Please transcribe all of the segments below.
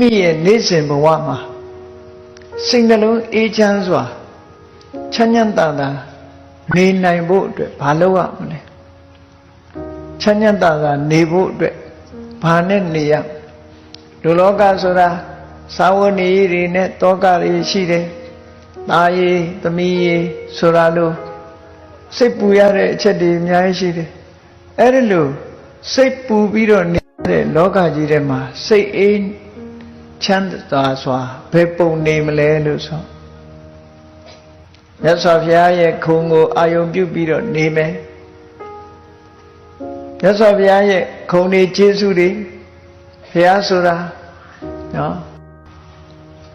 မိရဲ့နေ့စဉ်ဘဝမှာစိတ်နှလုံးအေးချမ်းစွာချမ်းချမ်းသာသာနေနိုင်ဖို့အတွက်ဘာလုပ်ရမလဲချမ်းချမ်းသာသာနေဖို့အတွက်ဘာနဲ့နေရလူလောကဆိုတာသာဝနေတွေနဲ့တောကတွေရှိတယ်သားရည်သမီးရည်ဆိုတာလို့စိတ်ပူရတဲ့အချက်တွေအများကြီးရှိတယ်အဲ့ဒီလိုစိတ်ပူပြီးတော့နေတဲ့လောကကြီးထဲမှာစိတ်အေးချမ်းသာစွာဘယ်ပုံနေမလဲလို့ဆိုမြတ်စွာဘုရားရဲ့ခုံကိုအာယုံပြုပြီးတော့နေမယ်မြတ်စွာဘုရားရဲ့ခုံတွေကျေးဇူးတွေဘုရားဆိုတာနော်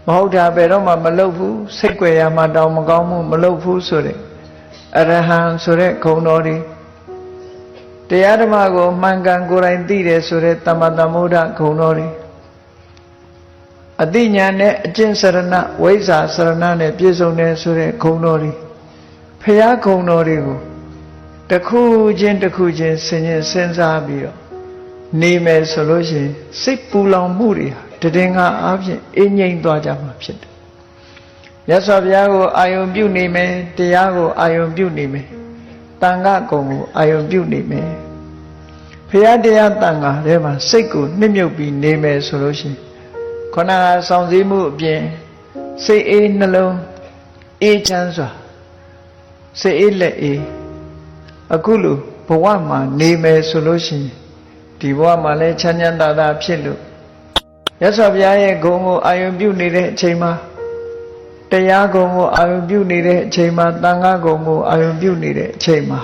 မဟုတ်တာဘယ်တော့မှမလုပ်ဘူးစိတ်ကြွယ်ရမှတောင်မကောင်းမှုမလုပ်ဘူးဆိုတဲ့အရဟံဆိုတဲ့ခုံတော်တွေတရားဓမ္မကိုမှန်ကန်ကိုယ်တိုင်သိတယ်ဆိုတဲ့သမ္မာသမ္ဗုဒ္ဓခုံတော်တွေအတိညာနဲ့အကျင့်စရဏဝိဇ္ဇာစရဏနဲ့ပြည့်စုံတယ်ဆိုတဲ့ခုံတော်တွေဖရာခုံတော်တွေကိုတစ်ခုချင်းတစ်ခုချင်းစဉ်းစားပြီးတော့နေမယ်ဆိုလို့ရှိရင်စိတ်ပူလောင်မှုတွေဟာတည်ငါအားဖြင့်အငြိမ့်သွားကြမှာဖြစ်တယ်မြတ်စွာဘုရားကိုအာယုံပြုနေမယ်တရားကိုအာယုံပြုနေမယ်တန်ခါကုံကိုအာယုံပြုနေမယ်ဘုရားတရားတန်ခါထဲမှာစိတ်ကိုနှစ်မြုပ်ပြီးနေမယ်ဆိုလို့ရှိရင်ခန္ဓာဆောင်စည်းမှုအပြင်စိတ်အေးနှလုံးအေးချမ်းစွာစိတ်အေးလက်အေးအခုလိုဘဝမှာနေမယ်ဆိုလို့ရှိရင်ဒီဘဝမှာလည်းချမ်းချမ်းသာသာဖြစ်လို့မြတ်စွာဘုရားရဲ့ဂုဏ်ကိုအာယုံပြုနေတဲ့အချိန်မှာတရားဂုဏ်ကိုအာယုံပြုနေတဲ့အချိန်မှာသံဃာဂုဏ်ကိုအာယုံပြုနေတဲ့အချိန်မှာ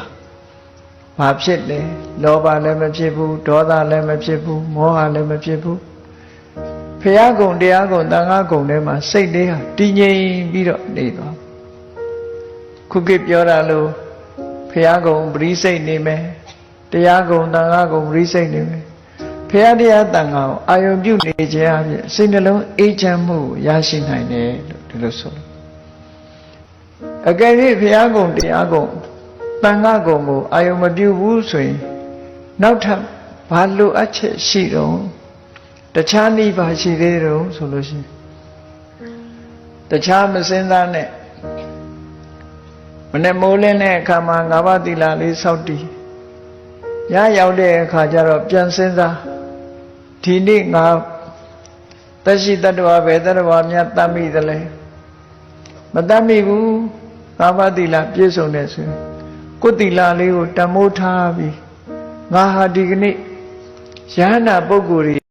ဘာဖြစ်လဲလောဘလည်းမဖြစ်ဘူးဒေါသလည်းမဖြစ်ဘူးမောဟလည်းမဖြစ်ဘူးဘုရားကုံတရားကုံသံဃာကုံထဲမှာစိတ်လေးဟာတည်ငြိမ်ပြီးတော့နေသွားခုခေတ်ပြောတာလို့ဘုရားကုံပရိစိတ်နေမယ်တရားကုံသံဃာကုံပရိစိတ်နေမယ်ဘုရားတရားသံဃာကိုအာယုံပြုနေခြင်းအပြင်စိတ်နှလုံးအေးချမ်းမှုရရှိနိုင်တယ်လို့ဒီလိုဆိုလို့အကယ်၍ဘုရားကုံတရားကုံသံဃာကုံကိုအာယုံမပြုဘူးဆိုရင်နောက်ထပ်ဘာလိုအပ်ချက်ရှိတော့တခြားနိဗ္ဗာန်ရှိသေးတယ်ဆိုလို့ရှိရင်တခြားမစင်စားနဲ့မနဲ့မိုးလင်းတဲ့အခါမှာ၅ပါးသီလလေးစောင့်တည်ညရောက်တဲ့အခါကျတော့ပြန်စင်စားဒီနေ့ငါသက်ရှိတ attva ပဲတ attva များတတ်မိသလဲမတတ်မိဘူး၅ပါးသီလပြည့်စုံတဲ့ဆိုရင်ကိုယ်သီလလေးကိုတမိုးထားပြီးငါဟာဒီကနေ့ယဟနာပုဂ္ဂိုလ်